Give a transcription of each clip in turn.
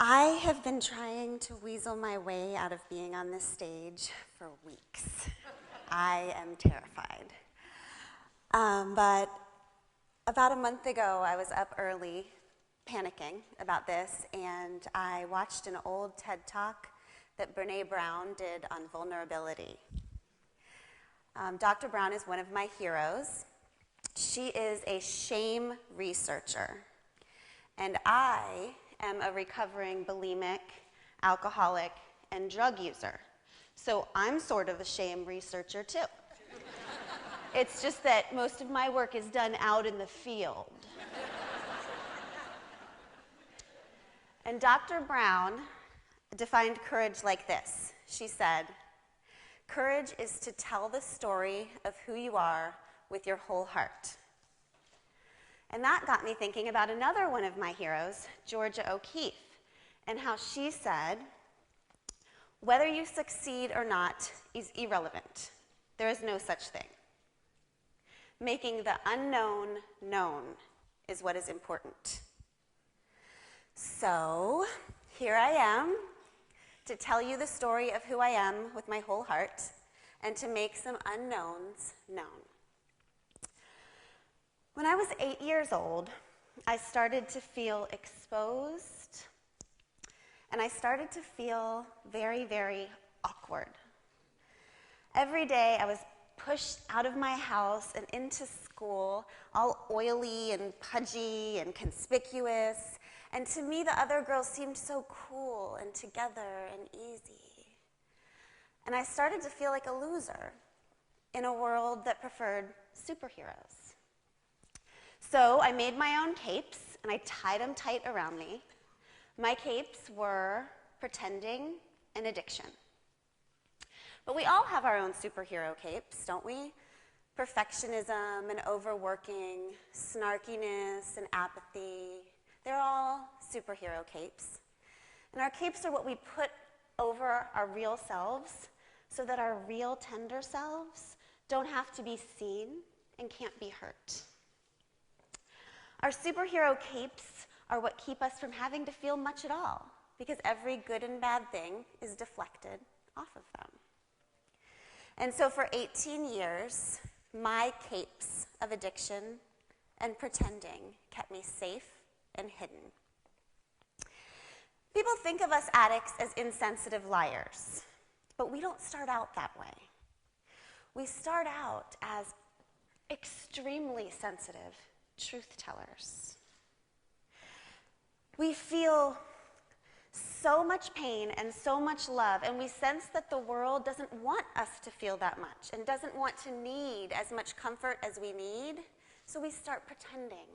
I have been trying to weasel my way out of being on this stage for weeks. I am terrified. But about a month ago, I was up early panicking about this, and I watched an old TED Talk that Brene Brown did on vulnerability. Dr. Brown is one of my heroes. She is a shame researcher, and I am a recovering bulimic, alcoholic, and drug user. So I'm sort of a shame researcher too. It's just that most of my work is done out in the field. And Dr. Brown defined courage like this. She said, "Courage is to tell the story of who you are with your whole heart." And that got me thinking about another one of my heroes, Georgia O'Keeffe, and how she said, "Whether you succeed or not is irrelevant. There is no such thing. Making the unknown known is what is important." So here I am to tell you the story of who I am with my whole heart and to make some unknowns known. When I was 8 years old, I started to feel exposed, and I started to feel very, very awkward. Every day I was pushed out of my house and into school, all oily and pudgy and conspicuous, and to me the other girls seemed so cool and together and easy. And I started to feel like a loser in a world that preferred superheroes. So I made my own capes, and I tied them tight around me. My capes were pretending and addiction. But we all have our own superhero capes, don't we? Perfectionism and overworking, snarkiness and apathy. They're all superhero capes. And our capes are what we put over our real selves so that our real tender selves don't have to be seen and can't be hurt. Our superhero capes are what keep us from having to feel much at all, because every good and bad thing is deflected off of them. And so for 18 years, my capes of addiction and pretending kept me safe and hidden. People think of us addicts as insensitive liars, but we don't start out that way. We start out as extremely sensitive truth tellers. We feel so much pain and so much love, and we sense that the world doesn't want us to feel that much and doesn't want to need as much comfort as we need, so we start pretending.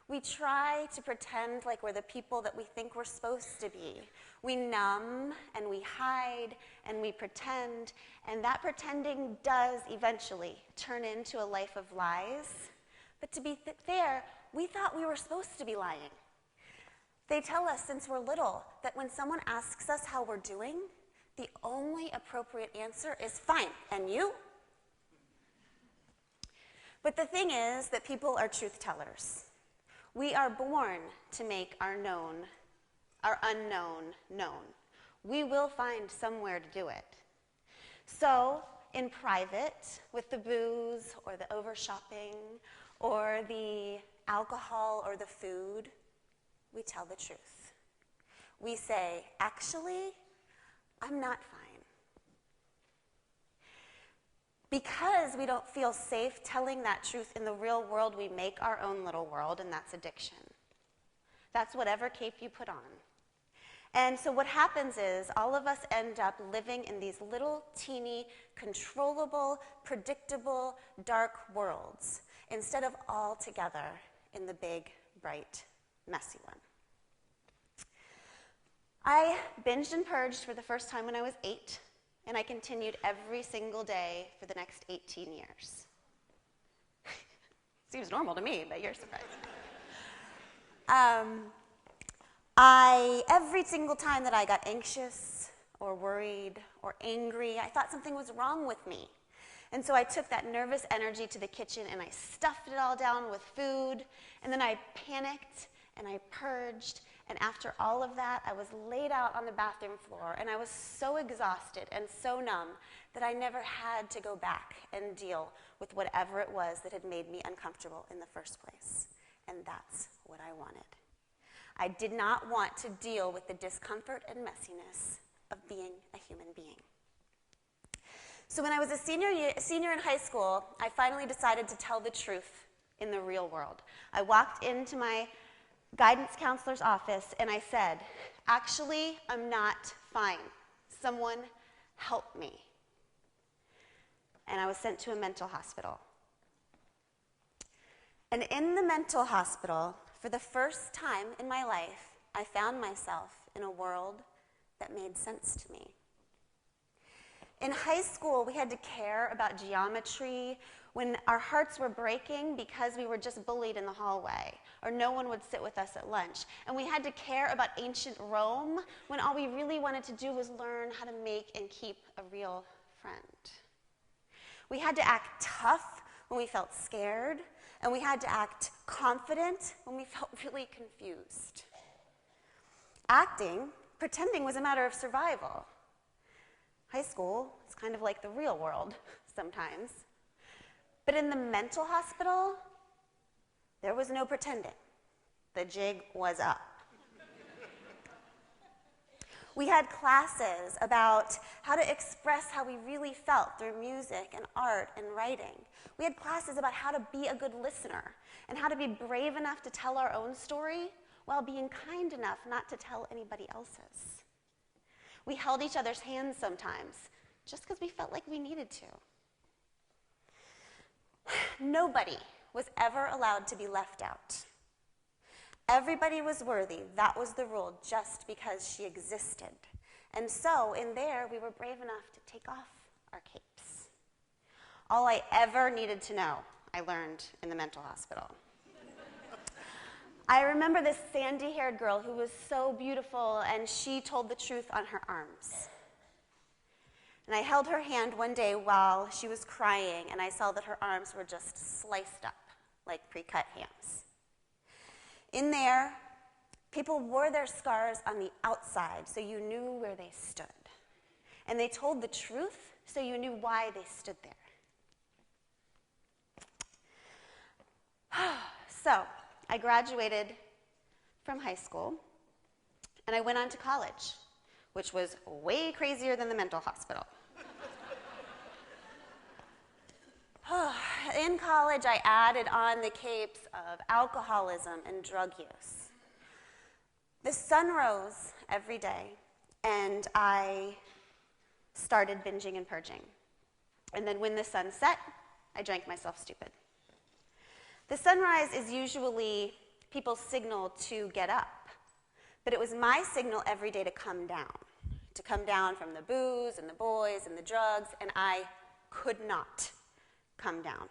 We try to pretend like we're the people that we think we're supposed to be. We numb and we hide and we pretend, and that pretending does eventually turn into a life of lies. But to be fair, we thought we were supposed to be lying. They tell us since we're little that when someone asks us how we're doing, the only appropriate answer is fine, and you? But the thing is that people are truth tellers. We are born to make our unknown known. We will find somewhere to do it. So, in private, with the booze or the over-shopping or the alcohol or the food, we tell the truth. We say, actually, I'm not fine. Because we don't feel safe telling that truth in the real world, we make our own little world, and that's addiction. That's whatever cape you put on. And so what happens is all of us end up living in these little, teeny, controllable, predictable, dark worlds instead of all together in the big, bright, messy one. I binged and purged for the first time when I was 8, and I continued every single day for the next 18 years. Seems normal to me, but you're surprised. Every single time that I got anxious or worried or angry, I thought something was wrong with me. And so I took that nervous energy to the kitchen and I stuffed it all down with food, and then I panicked and I purged, And after all of that, I was laid out on the bathroom floor, and I was so exhausted and so numb that I never had to go back and deal with whatever it was that had made me uncomfortable in the first place. And that's what I wanted. I did not want to deal with the discomfort and messiness of being a human being. So when I was a senior in high school, I finally decided to tell the truth in the real world. I walked into my guidance counselor's office and I said, "Actually, I'm not fine. Someone help me." And I was sent to a mental hospital. And in the mental hospital, for the first time in my life, I found myself in a world that made sense to me. In high school, we had to care about geometry when our hearts were breaking because we were just bullied in the hallway, or no one would sit with us at lunch. And we had to care about ancient Rome when all we really wanted to do was learn how to make and keep a real friend. We had to act tough when we felt scared, and we had to act confident when we felt really confused. Pretending was a matter of survival. High school is kind of like the real world sometimes. But in the mental hospital, there was no pretending. The jig was up. We had classes about how to express how we really felt through music and art and writing. We had classes about how to be a good listener and how to be brave enough to tell our own story while being kind enough not to tell anybody else's. We held each other's hands sometimes just because we felt like we needed to. Nobody was ever allowed to be left out. Everybody was worthy. That was the rule, just because she existed. And so, in there, we were brave enough to take off our capes. All I ever needed to know, I learned in the mental hospital. I remember this sandy-haired girl who was so beautiful, and she told the truth on her arms. And I held her hand one day while she was crying, and I saw that her arms were just sliced up like pre-cut hams. In there, people wore their scars on the outside so you knew where they stood. And they told the truth so you knew why they stood there. So, I graduated from high school, and I went on to college, which was way crazier than the mental hospital. In college, I added on the capes of alcoholism and drug use. The sun rose every day, and I started binging and purging. And then when the sun set, I drank myself stupid. The sunrise is usually people's signal to get up, but it was my signal every day to come down from the booze and the boys and the drugs, and I could not come down.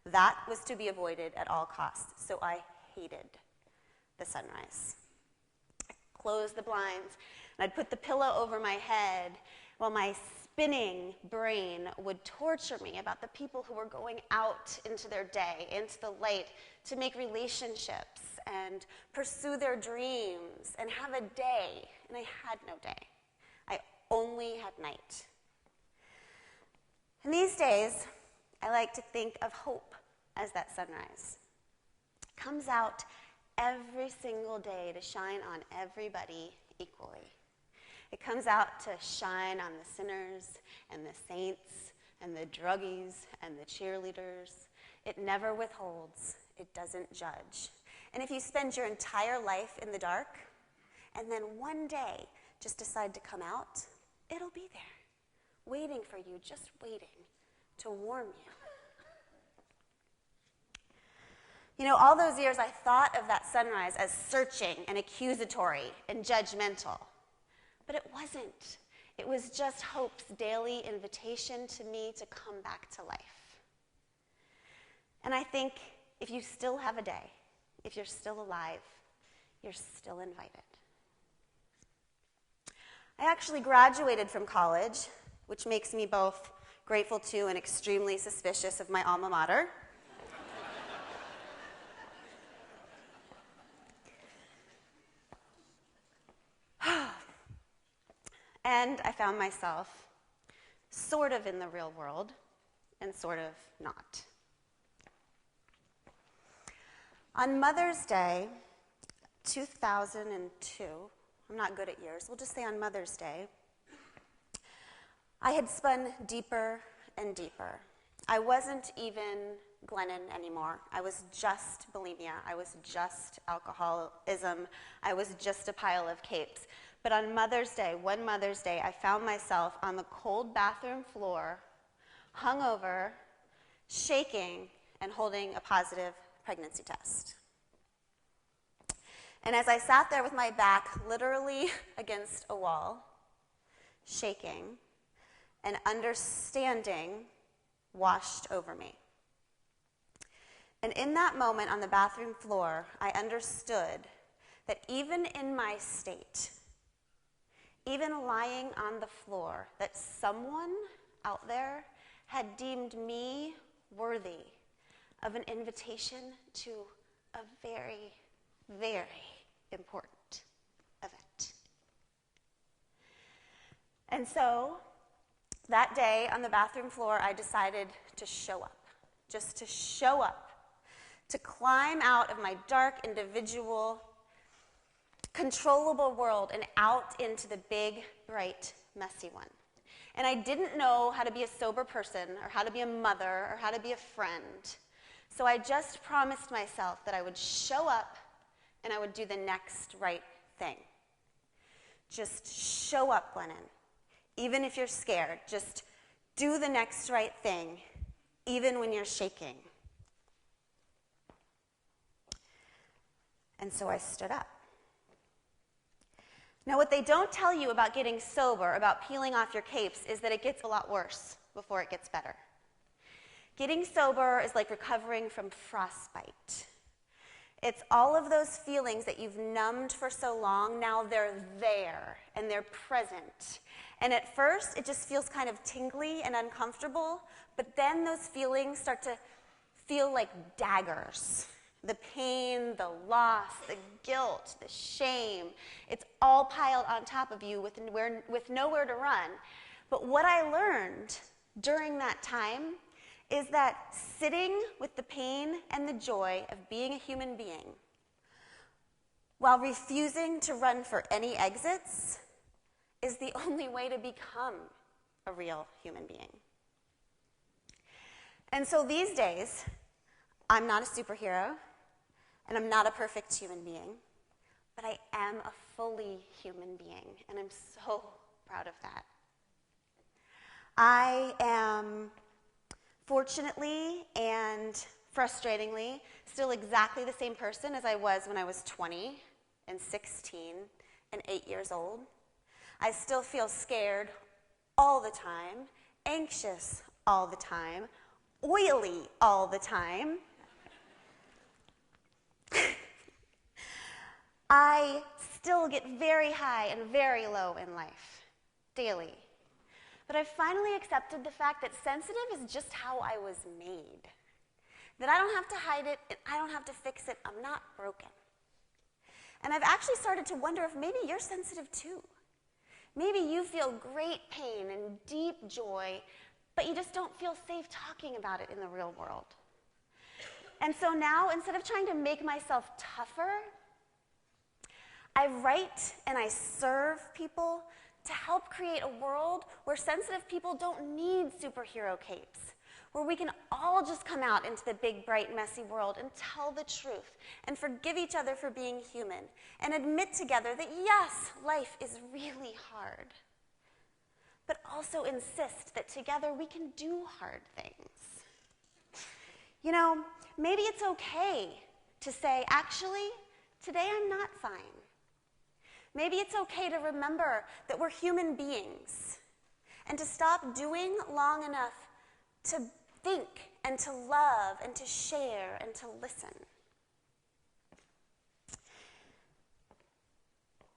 That was to be avoided at all costs, so I hated the sunrise. I closed the blinds, and I'd put the pillow over my head while my spinning brain would torture me about the people who were going out into their day, into the light, to make relationships and pursue their dreams and have a day. And I had no day. I only had night. And these days, I like to think of hope as that sunrise. It comes out every single day to shine on everybody equally. It comes out to shine on the sinners and the saints and the druggies and the cheerleaders. It never withholds. It doesn't judge. And if you spend your entire life in the dark and then one day just decide to come out, it'll be there, waiting for you, just waiting to warm you. You know, all those years I thought of that sunrise as searching and accusatory and judgmental. But it wasn't. It was just hope's daily invitation to me to come back to life. And I think if you still have a day, if you're still alive, you're still invited. I actually graduated from college, which makes me both grateful to and extremely suspicious of my alma mater. And I found myself sort of in the real world and sort of not. On Mother's Day, 2002, I'm not good at years, we'll just say on Mother's Day, I had spun deeper and deeper. I wasn't even Glennon anymore. I was just bulimia. I was just alcoholism. I was just a pile of capes. But on Mother's Day, one Mother's Day, I found myself on the cold bathroom floor, hungover, shaking, and holding a positive pregnancy test. And as I sat there with my back literally against a wall, shaking, and understanding washed over me. And in that moment on the bathroom floor, I understood that even in my state, even lying on the floor, that someone out there had deemed me worthy of an invitation to a very, very important event. And so, that day on the bathroom floor, I decided to show up, just to show up, to climb out of my dark, individual, controllable world and out into the big, bright, messy one. And I didn't know how to be a sober person or how to be a mother or how to be a friend. So I just promised myself that I would show up and I would do the next right thing. Just show up, Glennon. Even if you're scared, just do the next right thing, even when you're shaking. And so I stood up. Now, what they don't tell you about getting sober, about peeling off your capes, is that it gets a lot worse before it gets better. Getting sober is like recovering from frostbite. It's all of those feelings that you've numbed for so long, now they're there and they're present. And at first, it just feels kind of tingly and uncomfortable, but then those feelings start to feel like daggers. The pain, the loss, the guilt, the shame, it's all piled on top of you with nowhere to run. But what I learned during that time is that sitting with the pain and the joy of being a human being, while refusing to run for any exits, is the only way to become a real human being. And so these days, I'm not a superhero, and I'm not a perfect human being, but I am a fully human being, and I'm so proud of that. I am, fortunately and frustratingly, still exactly the same person as I was when I was 20 and 16 and 8 years old. I still feel scared all the time, anxious all the time, oily all the time. I still get very high and very low in life, daily. But I've finally accepted the fact that sensitive is just how I was made. That I don't have to hide it, and I don't have to fix it, I'm not broken. And I've actually started to wonder if maybe you're sensitive too. Maybe you feel great pain and deep joy, but you just don't feel safe talking about it in the real world. And so now, instead of trying to make myself tougher, I write and I serve people to help create a world where sensitive people don't need superhero capes, where we can all just come out into the big, bright, messy world and tell the truth and forgive each other for being human and admit together that, yes, life is really hard, but also insist that together we can do hard things. You know, maybe it's okay to say, actually, today I'm not fine. Maybe it's okay to remember that we're human beings and to stop doing long enough to think and to love and to share and to listen.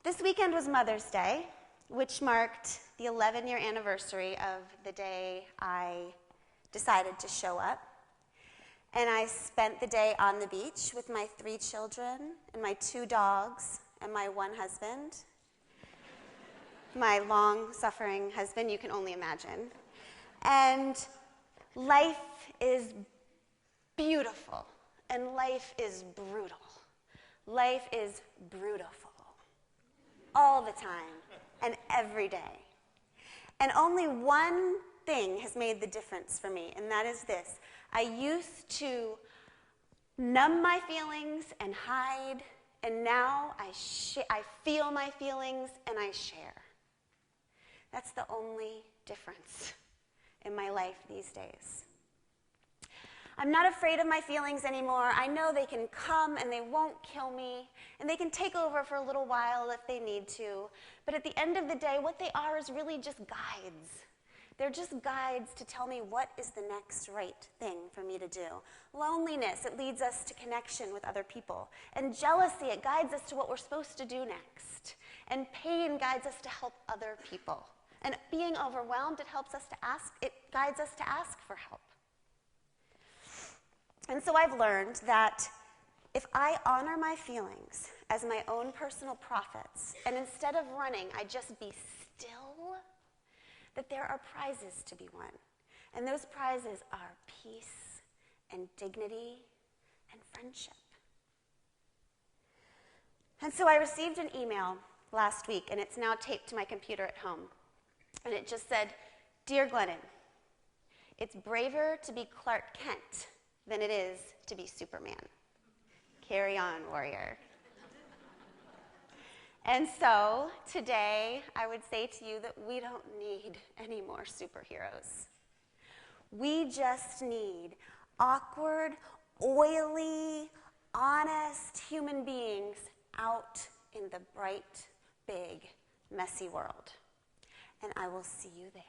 This weekend was Mother's Day, which marked the 11-year anniversary of the day I decided to show up. And I spent the day on the beach with my 3 children and my 2 dogs and my 1 husband. my long-suffering husband, you can only imagine. And life is beautiful, and life is brutal. Life is brutal all the time and every day. And only one thing has made the difference for me, and that is this. I used to numb my feelings and hide, and now I feel my feelings and I share. That's the only difference in my life these days. I'm not afraid of my feelings anymore. I know they can come and they won't kill me, and they can take over for a little while if they need to. But at the end of the day, what they are is really just guides. They're just guides to tell me what is the next right thing for me to do. Loneliness, it leads us to connection with other people. And jealousy, it guides us to what we're supposed to do next. And pain guides us to help other people. And being overwhelmed, it guides us to ask for help. And so I've learned that if I honor my feelings as my own personal prophets, and instead of running, I just be still, that there are prizes to be won. And those prizes are peace and dignity and friendship. And so I received an email last week, and it's now taped to my computer at home. And it just said, "Dear Glennon, it's braver to be Clark Kent than it is to be Superman. Carry on, warrior." And so today, I would say to you that we don't need any more superheroes. We just need awkward, oily, honest human beings out in the bright, big, messy world. And I will see you there.